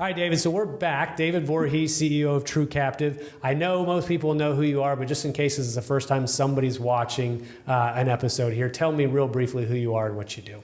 All right, David, so we're back. David Voorhees, CEO of True Captive. I know most people know who you are, but just in case this is the first time somebody's watching an episode here, tell me real briefly who you are and what you do.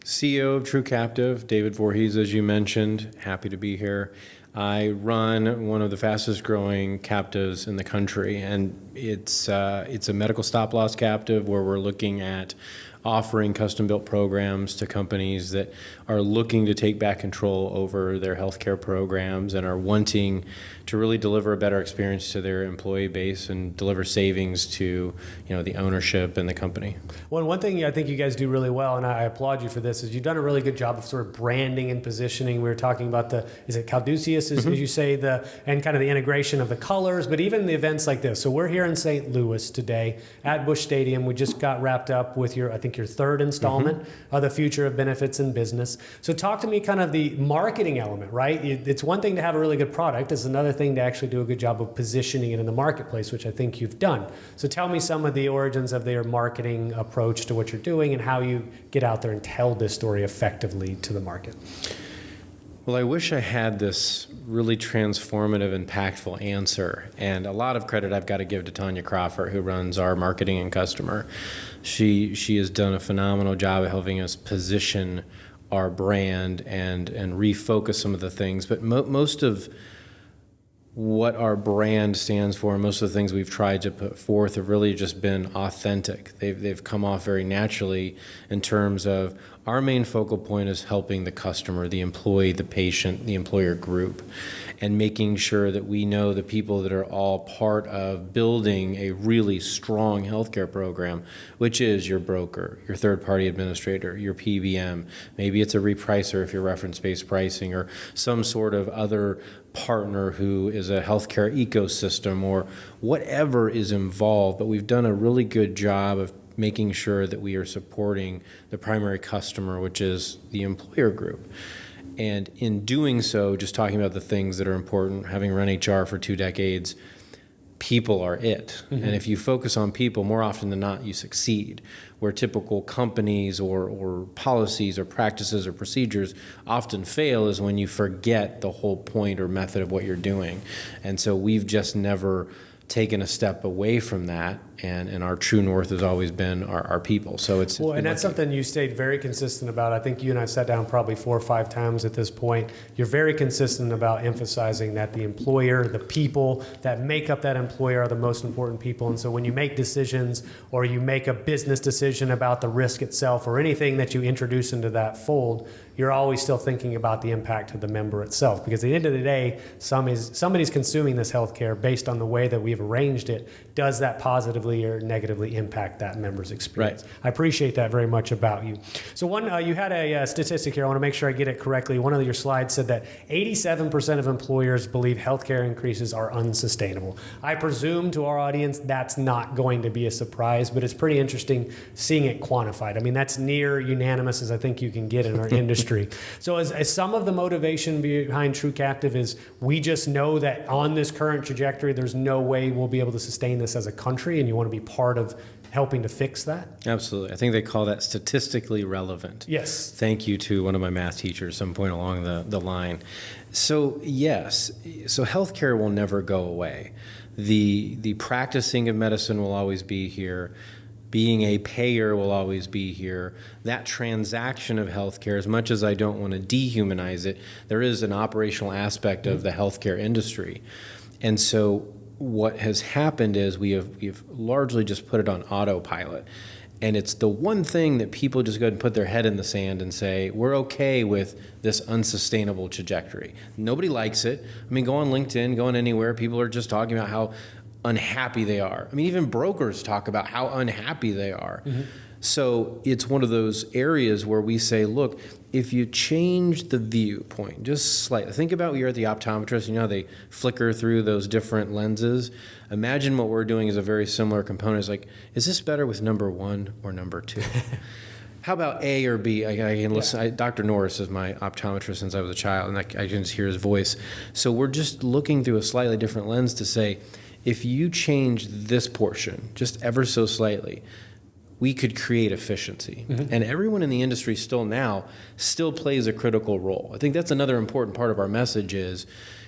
CEO of True Captive, David Voorhees, as you mentioned. Happy to be here. I run one of the fastest growing captives in the country, and it's a medical stop loss captive where we're looking at offering custom-built programs to companies that are looking to take back control over their healthcare programs and are wanting to really deliver a better experience to their employee base and deliver savings to the ownership and the company. Well, one thing I think you guys do really well, and I applaud you for this, is you've done a really good job of sort of branding and positioning. We were talking about is it Caduceus, as you say, and kind of the integration of the colors, but even the events like this. So we're here in St. Louis today at Busch Stadium. We just got wrapped up with your third installment of the Future of Benefits in Business. So talk to me kind of the marketing element, right? It's one thing to have a really good product. It's another thing to actually do a good job of positioning it in the marketplace, which I think you've done. So tell me some of the origins of their marketing approach to what you're doing and how you get out there and tell this story effectively to the market. Well, I wish I had this really transformative, impactful answer. And a lot of credit I've got to give to Tanya Crawford, who runs our marketing and customer. She has done a phenomenal job of helping us position our brand and refocus some of the things. But most of what our brand stands for, and most of the things we've tried to put forth have really just been authentic. They've come off very naturally in terms of our main focal point is helping the customer, the employee, the patient, the employer group, and making sure that we know the people that are all part of building a really strong healthcare program, which is your broker, your third-party administrator, your PBM. Maybe it's a repricer if you're reference-based pricing, or some sort of other partner who is a healthcare ecosystem, or whatever is involved. But we've done a really good job of making sure that we are supporting the primary customer, which is the employer group. And in doing so, just talking about the things that are important, having run HR for 2 decades, people are it. Mm-hmm. And if you focus on people, more often than not, you succeed. Where typical companies or policies or practices or procedures often fail is when you forget the whole point or method of what you're doing. And so we've just never taken a step away from that, and our true north has always been our people. So it's and that's something you stayed very consistent about. I think you and I sat down probably 4 or 5 times at this point. You're very consistent about emphasizing that the employer, the people that make up that employer are the most important people. And so when you make decisions or you make a business decision about the risk itself or anything that you introduce into that fold, you're always still thinking about the impact of the member itself. Because at the end of the day, somebody's consuming this healthcare based on the way that we've arranged it. Does that positively or negatively impact that member's experience? Right. I appreciate that very much about you. So you had a statistic here. I want to make sure I get it correctly. One of your slides said that 87% of employers believe healthcare increases are unsustainable. I presume to our audience that's not going to be a surprise, but it's pretty interesting seeing it quantified. I mean, that's near unanimous as I think you can get in our industry. So as some of the motivation behind True Captive is we just know that on this current trajectory, there's no way we'll be able to sustain this as a country, and you want to be part of helping to fix that? Absolutely. I think they call that statistically relevant. Yes. Thank you to one of my math teachers some point along the line. So yes, so healthcare will never go away. The practicing of medicine will always be here. Being a payer will always be here. That transaction of healthcare, as much as I don't want to dehumanize it, there is an operational aspect of the healthcare industry. And so what has happened is we've largely just put it on autopilot. And it's the one thing that people just go ahead and put their head in the sand and say, we're okay with this unsustainable trajectory. Nobody likes it. I mean, go on LinkedIn, go on anywhere. People are just talking about how unhappy they are. I mean, even brokers talk about how unhappy they are. Mm-hmm. So it's one of those areas where we say, look, if you change the viewpoint just slightly, think about when you're at the optometrist, you know, they flicker through those different lenses. Imagine what we're doing is a very similar component. It's like, is this better with number 1 or number 2? How about A or B? I can listen. Yeah. Dr. Norris is my optometrist since I was a child, and I can just hear his voice. So we're just looking through a slightly different lens to say, if you change this portion just ever so slightly, we could create efficiency. And everyone in the industry still plays a critical role. I think that's another important part of our message is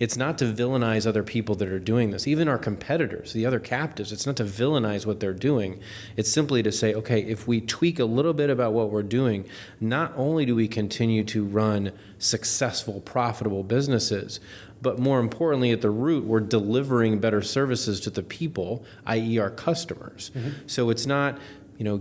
it's not to villainize other people that are doing this, even our competitors, the other captives. It's not to villainize what they're doing. It's simply to say, okay, if we tweak a little bit about what we're doing, not only do we continue to run successful, profitable businesses, but more importantly, at the root, we're delivering better services to the people, i.e. our customers. So it's not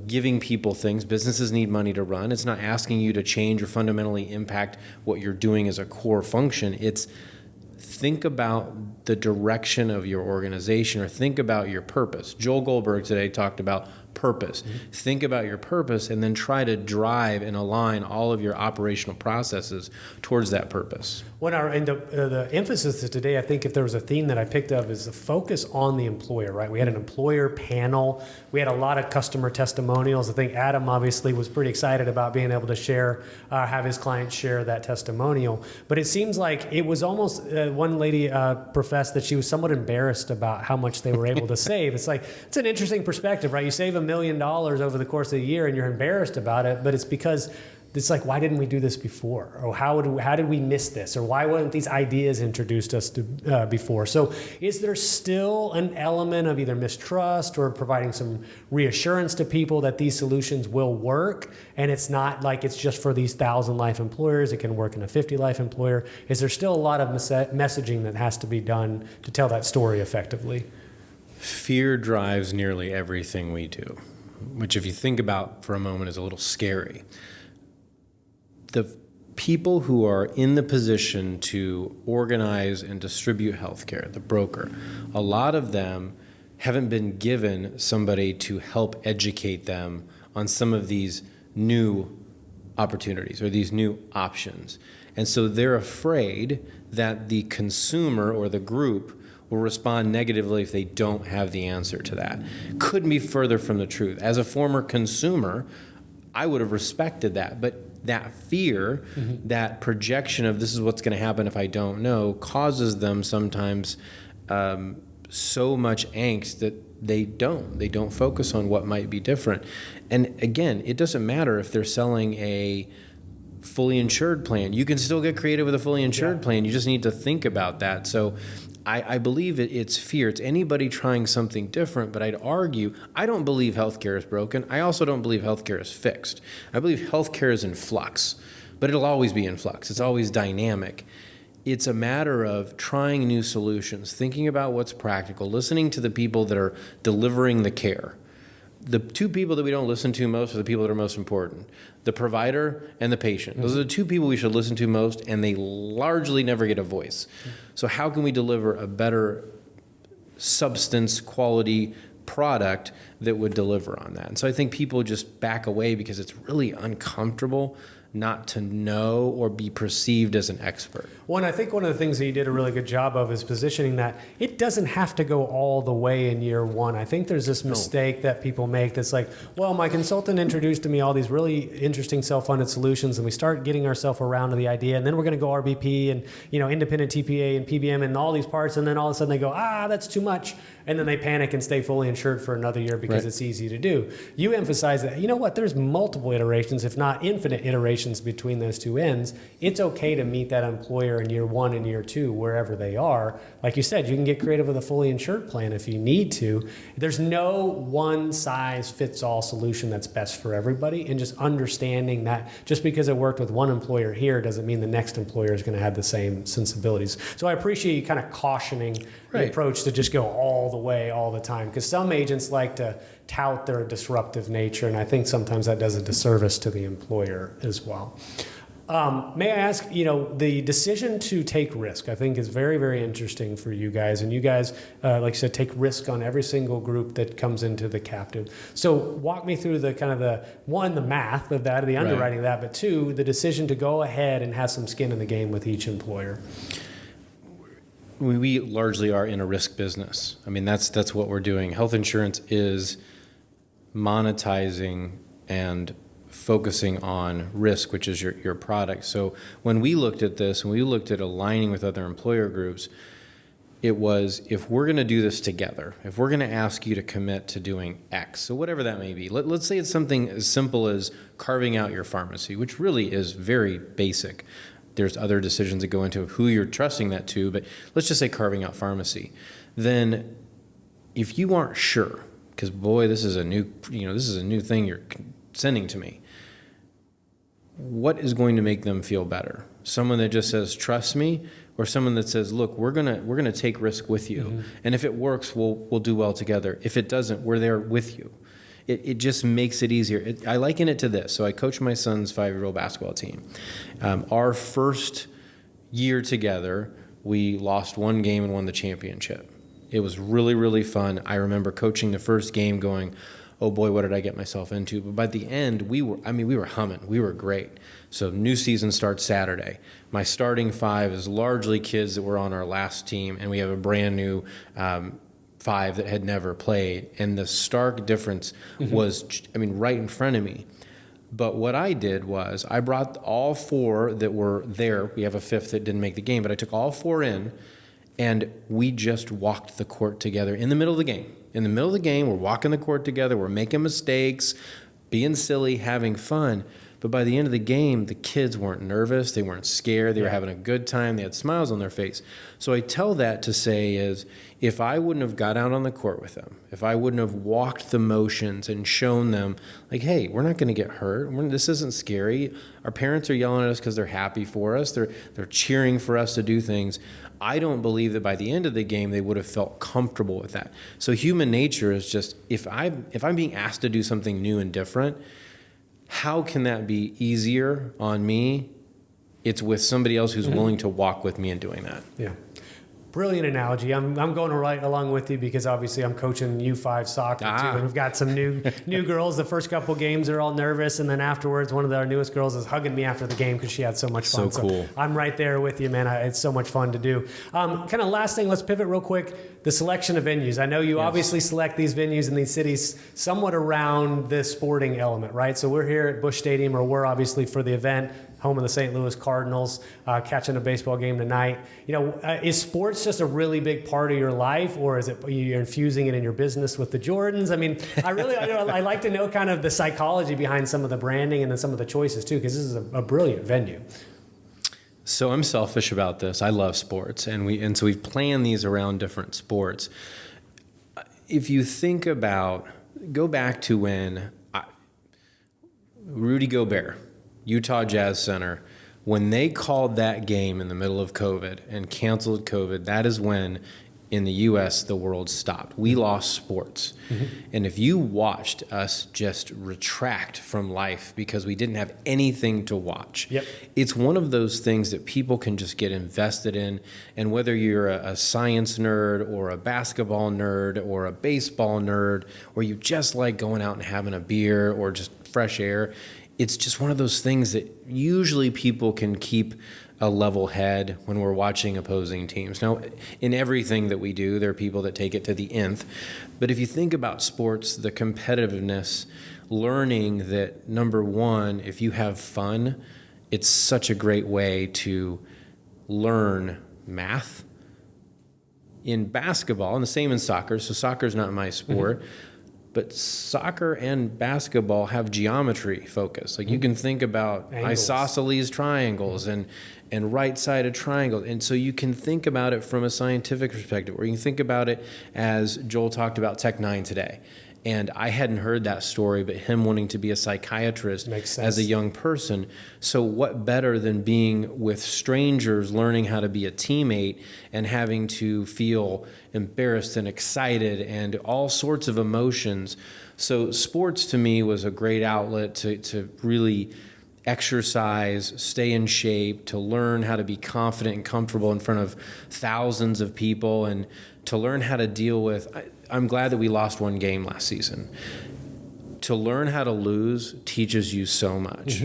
giving people things. Businesses need money to run. It's not asking you to change or fundamentally impact what you're doing as a core function. It's think about the direction of your organization or think about your purpose. Joel Goldberg today talked about purpose. Think about your purpose and then try to drive and align all of your operational processes towards that purpose. The emphasis of today, I think if there was a theme that I picked up is the focus on the employer, right? We had an employer panel. We had a lot of customer testimonials. I think Adam obviously was pretty excited about being able to share, have his clients share that testimonial. But it seems like it was almost, one lady professed that she was somewhat embarrassed about how much they were able to save. It's like, it's an interesting perspective, right? You save $1 million over the course of the year and you're embarrassed about it, but it's because it's like, why didn't we do this before? Or how did we miss this? Or why weren't these ideas introduced us to before? So is there still an element of either mistrust or providing some reassurance to people that these solutions will work? And it's not like it's just for these 1,000 life employers. It can work in a 50 life employer. Is there still a lot of messaging that has to be done to tell that story effectively? Fear drives nearly everything we do, which if you think about for a moment is a little scary. The people who are in the position to organize and distribute healthcare, the broker, a lot of them haven't been given somebody to help educate them on some of these new opportunities or these new options. And so they're afraid that the consumer or the group will respond negatively if they don't have the answer to that. Couldn't be further from the truth. As a former consumer, I would have respected that, but that fear, that projection of this is what's going to happen if I don't know, causes them sometimes so much angst that they don't focus on what might be different. And again, it doesn't matter if they're selling a fully insured plan. You can still get creative with a fully insured plan. You just need to think about that. So I believe it's fear. It's anybody trying something different, but I'd argue I don't believe healthcare is broken. I also don't believe healthcare is fixed. I believe healthcare is in flux, but it'll always be in flux. It's always dynamic. It's a matter of trying new solutions, thinking about what's practical, listening to the people that are delivering the care. The two people that we don't listen to most are the people that are most important, the provider and the patient. Those are the two people we should listen to most, and they largely never get a voice. So how can we deliver a better substance quality product that would deliver on that? And so I think people just back away because it's really uncomfortable not to know or be perceived as an expert. Well, and I think one of the things that you did a really good job of is positioning that it doesn't have to go all the way in year one. I think there's this mistake that people make that's like, well, my consultant introduced to me all these really interesting self-funded solutions, and we start getting ourselves around to the idea, and then we're going to go RBP and independent TPA and PBM and all these parts, and then all of a sudden they go, that's too much, and then they panic and stay fully insured for another year because it's easy to do. You emphasize that, there's multiple iterations, if not infinite iterations between those two ends. It's okay to meet that employer in year one and year two, wherever they are. Like you said, you can get creative with a fully insured plan if you need to. There's no one size fits all solution that's best for everybody, and just understanding that just because it worked with one employer here doesn't mean the next employer is going to have the same sensibilities. So I appreciate you kind of cautioning the approach to just go all the way all the time, because some agents like to tout their disruptive nature, and I think sometimes that does a disservice to the employer as well. May I ask, the decision to take risk, I think is very, very interesting for you guys. And you guys, like you said, take risk on every single group that comes into the captive. So walk me through the kind of the math of that, the underwriting of that, but two, the decision to go ahead and have some skin in the game with each employer. We largely are in a risk business. I mean, that's what we're doing. Health insurance is monetizing and focusing on risk, which is your product. So when we looked at this and we looked at aligning with other employer groups, It was, if we're going to do this together, if we're going to ask you to commit to doing X, so whatever that may be, let's say it's something as simple as carving out your pharmacy, which really is very basic. There's other decisions that go into who you're trusting that to, but let's just say carving out pharmacy. Then if you aren't sure, because boy, this is a new thing you're sending to me, what is going to make them feel better? Someone that just says, trust me, or someone that says, look, we're gonna take risk with you. Mm-hmm. And if it works, we'll do well together. If it doesn't, we're there with you. It just makes it easier. I liken it to this. So I coach my son's 5-year-old basketball team. Our first year together, we lost one game and won the championship. It was really, really fun. I remember coaching the first game going, oh boy, what did I get myself into? But by the end, we were humming. We were great. So new season starts Saturday. My starting 5 is largely kids that were on our last team, and we have a brand new 5 that had never played. And the stark difference was, right in front of me. But what I did was I brought all 4 that were there. We have a 5th that didn't make the game, but I took all 4 in, and we just walked the court together in the middle of the game. In the middle of the game, we're walking the court together, we're making mistakes, being silly, having fun. But by the end of the game, the kids weren't nervous, they weren't scared, they were having a good time, they had smiles on their face. So I tell that to say is, if I wouldn't have got out on the court with them, if I wouldn't have walked the motions and shown them, like, hey, we're not going to get hurt, this isn't scary, our parents are yelling at us because they're happy for us, they're cheering for us to do things, I don't believe that by the end of the game they would have felt comfortable with that. So human nature is just, if I'm being asked to do something new and different, how can that be easier on me? It's with somebody else who's willing to walk with me in doing that. Yeah. Brilliant analogy. I'm going right along with you because obviously I'm coaching U5 soccer too, and we've got some new girls. The first couple games are all nervous, and then afterwards, one of our newest girls is hugging me after the game because she had so much fun. So cool. I'm right there with you, man. It's so much fun to do. Kind of last thing, let's pivot real quick. The selection of venues. I know you obviously select these venues in these cities somewhat around the sporting element, right? So we're here at Busch Stadium, or we're obviously for the event, home of the St. Louis Cardinals, catching a baseball game tonight. Is sports just a really big part of your life, or is it you're infusing it in your business with the Jordans? I mean, I like to know kind of the psychology behind some of the branding and then some of the choices too, because this is a brilliant venue. So I'm selfish about this. I love sports, and so we've planned these around different sports. If you think about, go back to when Rudy Gobert, Utah Jazz Center, when they called that game in the middle of COVID and canceled COVID, that is when in the U.S. the world stopped. We lost sports. And if you watched us just retract from life because we didn't have anything to watch, it's one of those things that people can just get invested in. And whether you're a science nerd or a basketball nerd or a baseball nerd, or you just like going out and having a beer or just fresh air, it's just one of those things that usually people can keep a level head when we're watching opposing teams. Now, in everything that we do, there are people that take it to the nth. But if you think about sports, the competitiveness, learning that, number one, if you have fun, it's such a great way to learn math. In basketball, and the same in soccer, so soccer is not my sport, but soccer and basketball have geometry focus. Like you can think about isosceles triangles and right-sided triangles. And so you can think about it from a scientific perspective, or you can think about it as Joel talked about Tech 9 today. And I hadn't heard that story, but him wanting to be a psychiatrist as a young person. So what better than being with strangers, learning how to be a teammate and having to feel embarrassed and excited and all sorts of emotions. So sports to me was a great outlet to really exercise, stay in shape, to learn how to be confident and comfortable in front of thousands of people, and to learn how to deal with. I'm glad that we lost one game last season. To learn how to lose teaches you so much.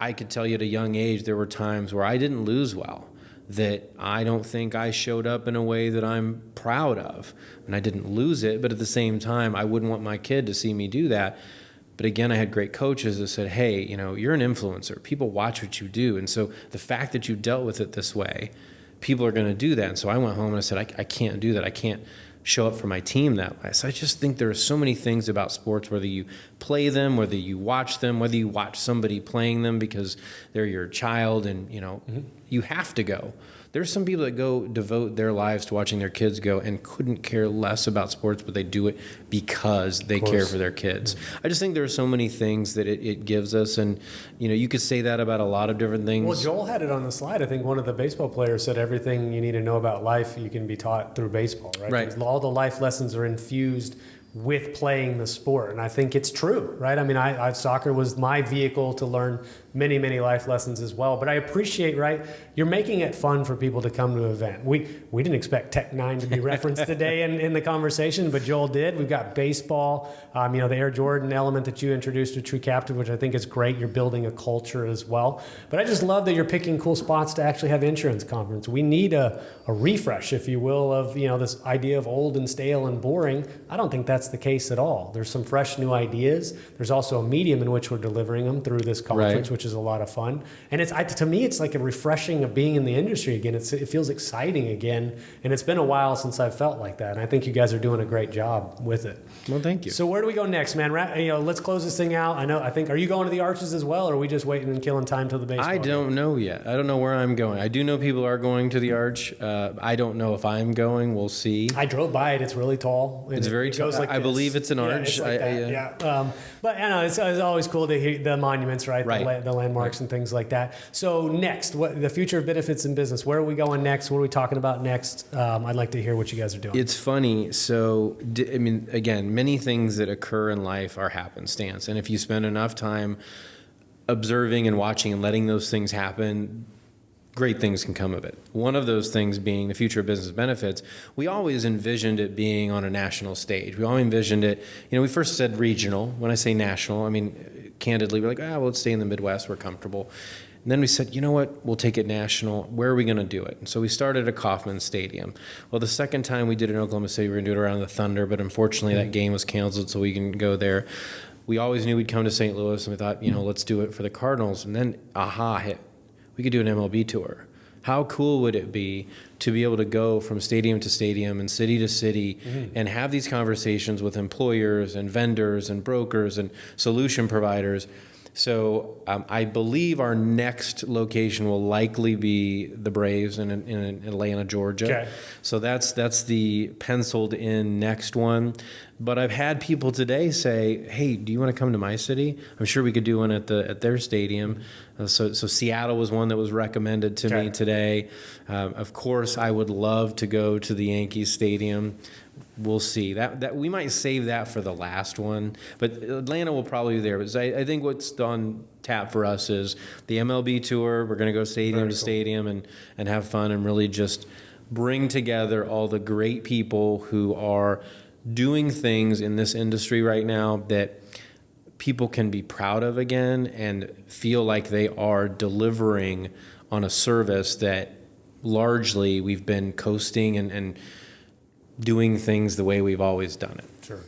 I could tell you at a young age, there were times where I didn't lose well, that I don't think I showed up in a way that I'm proud of. And I didn't lose it, but at the same time, I wouldn't want my kid to see me do that. But again, I had great coaches that said, hey, you're an influencer. People watch what you do. And so the fact that you dealt with it this way people are going to do that. And so I went home and I said, I can't do that. I can't show up for my team that way. So I just think there are so many things about sports, whether you play them, whether you watch them, whether you watch somebody playing them because they're your child and, you have to go. There's some people that go devote their lives to watching their kids go and couldn't care less about sports, but they do it because they care for their kids. I just think there are so many things that it gives us. And, you could say that about a lot of different things. Well, Joel had it on the slide. I think one of the baseball players said everything you need to know about life, you can be taught through baseball, right? Right. All the life lessons are infused with playing the sport. And I think it's true, right? I mean, soccer was my vehicle to learn many, many life lessons as well. But I appreciate, right, you're making it fun for people to come to an event. We didn't expect Tech 9 to be referenced today in the conversation, but Joel did. We've got baseball, the Air Jordan element that you introduced with True Captive, which I think is great. You're building a culture as well. But I just love that you're picking cool spots to actually have insurance conference. We need a refresh, if you will, of this idea of old and stale and boring. I don't think that's the case at all. There's some fresh new ideas. There's also a medium in which we're delivering them through this conference, which is a lot of fun. And to me, it's like a refreshing of being in the industry again. It feels exciting again. And it's been a while since I've felt like that. And I think you guys are doing a great job with it. Well, thank you. So where do we go next, man? Let's close this thing out. Are you going to the Arches as well, or are we just waiting and killing time till the baseball I don't game? know yet. I don't know where I'm going. I do know people are going to the Arch. I don't know if I'm going. We'll see. I drove by it. It's really tall. It's very tall. Like I believe it's an arch. It's like that. But it's always cool to hear the monuments, right? The landmarks and things like that. So next, the future of benefits in business. Where are we going next? What are we talking about next? I'd like to hear what you guys are doing. It's funny. So, again, many things that occur in life are happenstance. And if you spend enough time observing and watching and letting those things happen, great things can come of it. One of those things being the future of business benefits. We always envisioned it being on a national stage. We always envisioned it, we first said regional. When I say national, candidly, we're like, let's stay in the Midwest, we're comfortable. And then we said, you know what, we'll take it national. Where are we going to do it? And so we started at Kauffman Stadium. Well, the second time we did it in Oklahoma City, we were going to do it around the Thunder, but unfortunately that game was canceled, so we can go there. We always knew we'd come to St. Louis, and we thought, let's do it for the Cardinals. And then, hit. We could do an MLB tour. How cool would it be to be able to go from stadium to stadium and city to city and have these conversations with employers and vendors and brokers and solution providers? So I believe our next location will likely be the Braves in Atlanta, Georgia. Okay. So that's the penciled in next one. But I've had people today say, "Hey, do you want to come to my city? I'm sure we could do one at their stadium." So Seattle was one that was recommended to me today. Of course, I would love to go to the Yankees Stadium. We'll see. That we might save that for the last one, but Atlanta will probably be there. But I think what's on tap for us is the MLB tour. We're going to go stadium to stadium and have fun and really just bring together all the great people who are doing things in this industry right now that people can be proud of again and feel like they are delivering on a service that largely we've been coasting and doing things the way we've always done it. Sure.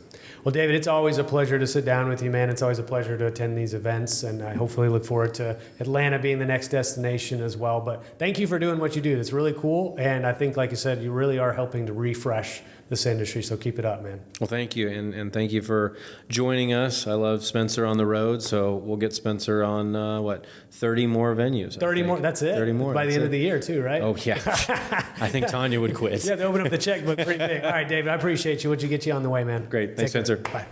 Well, David, it's always a pleasure to sit down with you, man. It's always a pleasure to attend these events, and I hopefully look forward to Atlanta being the next destination as well. But thank you for doing what you do. It's really cool, and I think, like you said, you really are helping to refresh this industry, so keep it up, man. Well, thank you, and thank you for joining us. I love Spencer on the road, so we'll get Spencer on, 30 more venues. 30 more, that's it? 30 more. By the end of the year, too, right? Oh, yeah. I think Tanya would quit. Yeah, they open up the checkbook pretty big. All right, David, I appreciate you. What'd you get you on the way, man? Great. Thanks, Spencer. Bye.